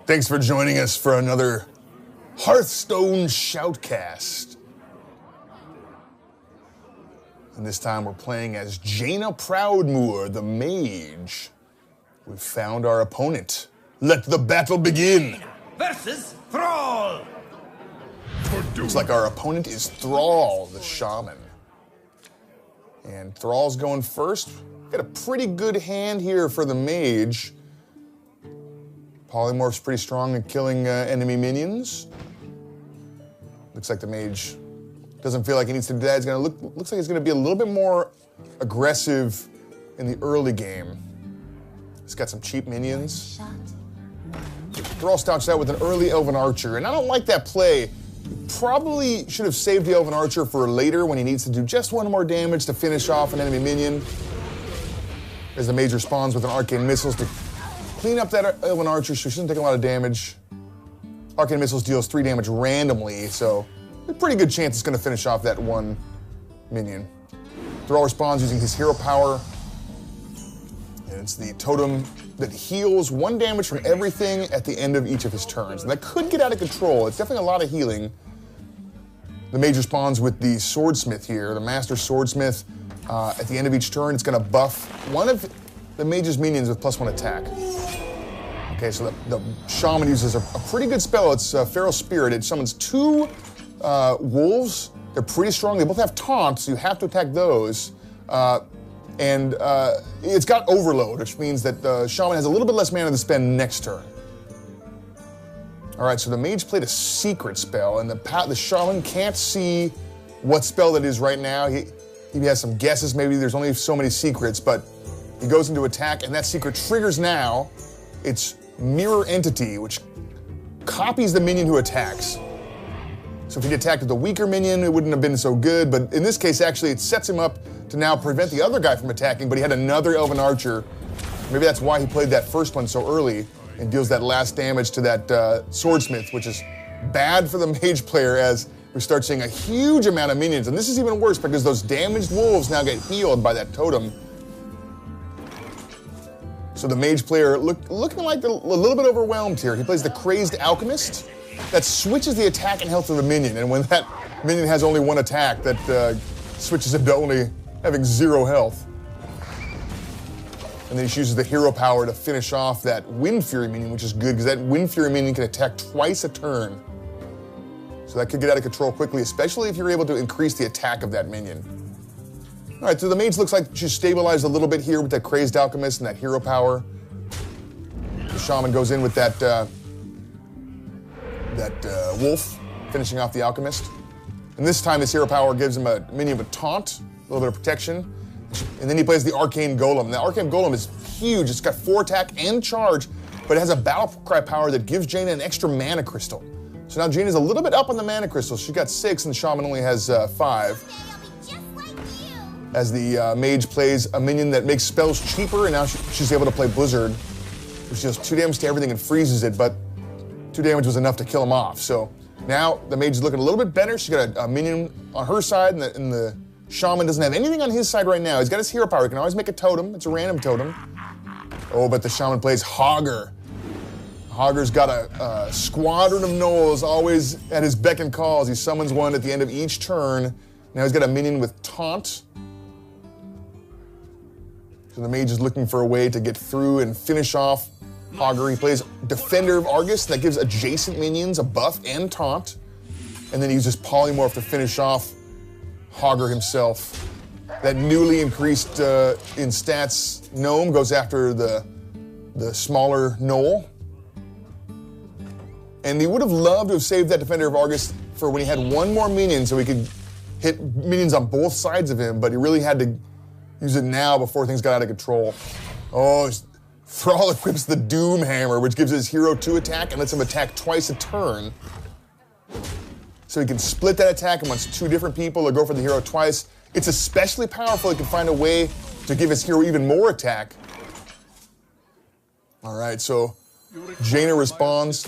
Thanks for joining us for another Hearthstone Shoutcast. And this time we're playing as Jaina Proudmoore, the Mage. We've found our opponent. Let the battle begin! Versus Thrall! Looks like our opponent is Thrall, the Shaman. And Thrall's going first. Got a pretty good hand here for the Mage. Polymorph's pretty strong at killing enemy minions. Looks like the Mage doesn't feel like he needs to do that. He's gonna looks like he's gonna be a little bit more aggressive in the early game. He's got some cheap minions. Thrall starts out with an early Elven Archer, and I don't like that play. Probably should have saved the Elven Archer for later when he needs to do just one more damage to finish off an enemy minion. As the Mage responds with an Arcane Missiles to clean up that Elven Archer, so she doesn't take a lot of damage. Arcane Missiles deals 3 damage randomly, so a pretty good chance it's going to finish off that one minion. Thrall responds using his hero power, and it's the totem that heals 1 damage from everything at the end of each of his turns. And that could get out of control. It's definitely a lot of healing. The Mage responds with the Swordsmith here, the Master Swordsmith. At the end of each turn, it's going to buff one of the Mage's minions with +1 attack. Okay, so the Shaman uses a pretty good spell. It's Feral Spirit. It summons 2 wolves. They're pretty strong. They both have taunts, so you have to attack those. And it's got Overload, which means that the Shaman has a little bit less mana to spend next turn. All right, so the Mage played a secret spell, and the Shaman can't see what spell that is right now. He has some guesses. Maybe there's only so many secrets, but he goes into attack, and that secret triggers now. It's Mirror Entity, which copies the minion who attacks. So if he attacked with a weaker minion, it wouldn't have been so good, but in this case, actually, it sets him up to now prevent the other guy from attacking, but he had another Elven Archer. Maybe that's why he played that first one so early and deals that last damage to that Swordsmith, which is bad for the Mage player as we start seeing a huge amount of minions. And this is even worse because those damaged wolves now get healed by that totem. So the Mage player looking like a little bit overwhelmed here. He plays the Crazed Alchemist. That switches the attack and health of the minion, and when that minion has only 1 attack, that switches him to only having 0 health. And then he uses the hero power to finish off that Wind Fury minion, which is good, because that Wind Fury minion can attack twice a turn. So that could get out of control quickly, especially if you're able to increase the attack of that minion. All right, so the Mage looks like she's stabilized a little bit here with that Crazed Alchemist and that hero power. The Shaman goes in with that wolf, finishing off the Alchemist. And this time his hero power gives him a minion with taunt, a little bit of protection. And then he plays the Arcane Golem. The Arcane Golem is huge. It's got 4 attack and charge, but it has a battle cry power that gives Jaina an extra mana crystal. So now Jaina's a little bit up on the mana crystals. She got 6 and the Shaman only has 5. As the Mage plays a minion that makes spells cheaper, and now she's able to play Blizzard, which deals 2 damage to everything and freezes it, but 2 damage was enough to kill him off. So now the Mage is looking a little bit better. She's got a minion on her side, and the Shaman doesn't have anything on his side right now. He's got his hero power. He can always make a totem. It's a random totem. Oh, but the Shaman plays Hogger. Hogger's got a squadron of gnolls always at his beck and call as he summons one at the end of each turn. Now he's got a minion with taunt. So the Mage is looking for a way to get through and finish off Hogger. He plays Defender of Argus. That gives adjacent minions a buff and taunt. And then he uses Polymorph to finish off Hogger himself. That newly increased in stats gnome goes after the smaller gnoll. And he would have loved to have saved that Defender of Argus for when he had 1 more minion so he could hit minions on both sides of him, but he really had to use it now before things got out of control. Oh, Thrall equips the Doom Hammer, which gives his hero 2 attack and lets him attack twice a turn. So he can split that attack amongst 2 different people or go for the hero twice. It's especially powerful. He can find a way to give his hero even more attack. All right, so Jaina responds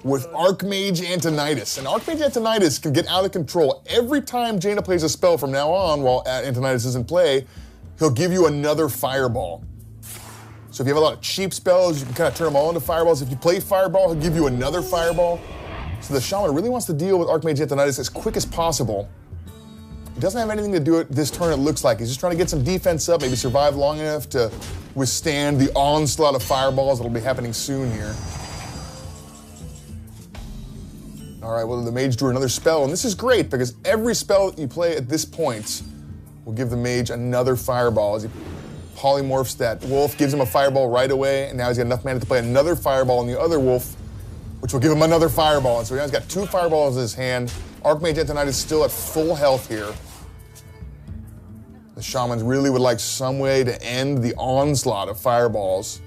with Archmage Antonidas. And Archmage Antonidas can get out of control. Every time Jaina plays a spell from now on while Antonidas is in play, he'll give you another fireball. So if you have a lot of cheap spells, you can kind of turn them all into fireballs. If you play fireball, he'll give you another fireball. So the Shaman really wants to deal with Archmage Antonidas as quick as possible. He doesn't have anything to do it this turn, it looks like. He's just trying to get some defense up, maybe survive long enough to withstand the onslaught of fireballs that'll be happening soon here. All right, well, the Mage drew another spell, and this is great because every spell that you play at this point will give the Mage another fireball. As he polymorphs that wolf, gives him a fireball right away, and now he's got enough mana to play another fireball on the other wolf, which will give him another fireball. And so now he's got 2 fireballs in his hand. Archmage Antonidas is still at full health here. The Shamans really would like some way to end the onslaught of fireballs.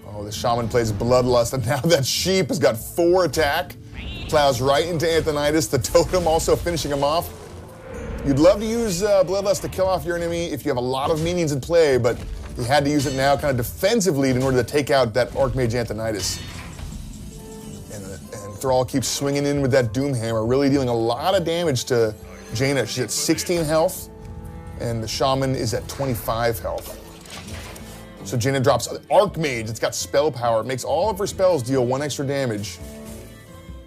Oh, the Shaman plays Bloodlust, and now that sheep has got 4 attack. Plows right into Antonidas, the totem also finishing him off. You'd love to use Bloodlust to kill off your enemy if you have a lot of minions in play, but you had to use it now kind of defensively in order to take out that Archmage Antonidas. And Thrall keeps swinging in with that Doomhammer, really dealing a lot of damage to Jaina. She's at 16 health, and the Shaman is at 25 health. So Jaina drops Archmage. It's got spell power. It makes all of her spells deal 1 extra damage.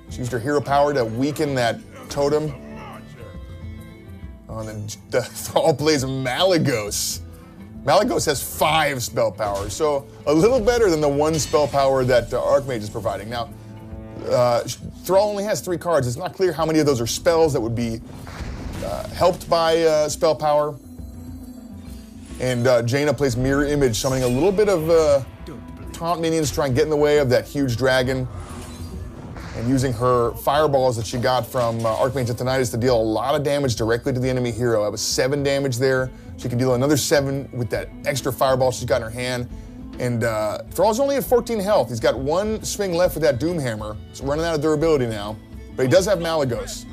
She used her hero power to weaken that totem. Oh, and then the Thrall plays Malygos. Malygos has 5 spell power, so a little better than the 1 spell power that Archmage is providing. Now, Thrall only has 3 cards. It's not clear how many of those are spells that would be helped by spell power. And Jaina plays Mirror Image, summoning a little bit of taunt minions to try and get in the way of that huge dragon. And using her fireballs that she got from Archmage Antonidas to deal a lot of damage directly to the enemy hero. That was 7 damage there. She can deal another 7 with that extra fireball she's got in her hand. And Thrall's only at 14 health. He's got 1 swing left with that Doomhammer. It's running out of durability now. But he does have Malygos.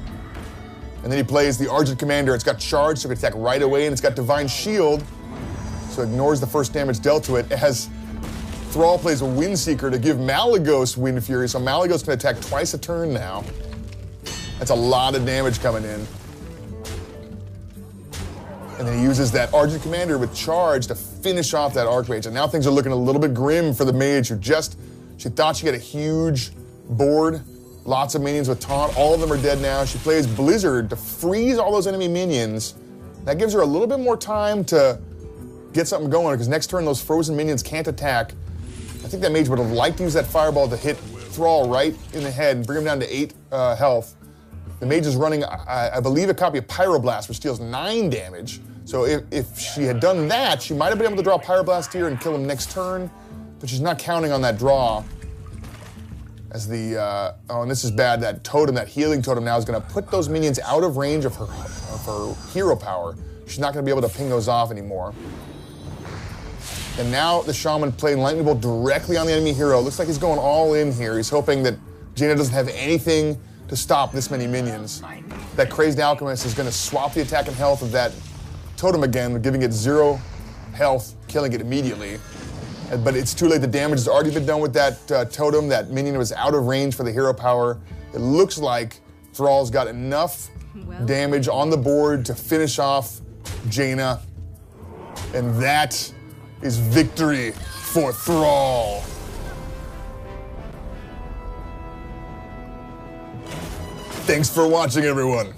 And then he plays the Argent Commander. It's got charge, so it can attack right away, and it's got Divine Shield, so it ignores the first damage dealt to it. As Thrall plays a Windseeker to give Malygos Wind Fury, so Malygos can attack twice a turn now. That's a lot of damage coming in. And then he uses that Argent Commander with charge to finish off that Archmage. And now things are looking a little bit grim for the Mage, who she thought she had a huge board, lots of minions with taunt. All of them are dead now. She plays Blizzard to freeze all those enemy minions. That gives her a little bit more time to get something going, because next turn those frozen minions can't attack. I think that Mage would have liked to use that fireball to hit Thrall right in the head and bring him down to 8 health. The Mage is running, I believe, a copy of Pyroblast, which deals 9 damage. So if she had done that, she might have been able to draw Pyroblast here and kill him next turn, but she's not counting on that draw. As the, oh, and this is bad, that totem, that healing totem now is gonna put those minions out of range of her hero power. She's not gonna be able to ping those off anymore. And now the Shaman playing Lightning Bolt directly on the enemy hero. Looks like he's going all in here. He's hoping that Jaina doesn't have anything to stop this many minions. That Crazed Alchemist is gonna swap the attack and health of that totem again, giving it 0 health, killing it immediately. But it's too late. The damage has already been done with that totem. That minion was out of range for the hero power. It looks like Thrall's got enough damage on the board to finish off Jaina. And that is victory for Thrall. Thanks for watching, everyone.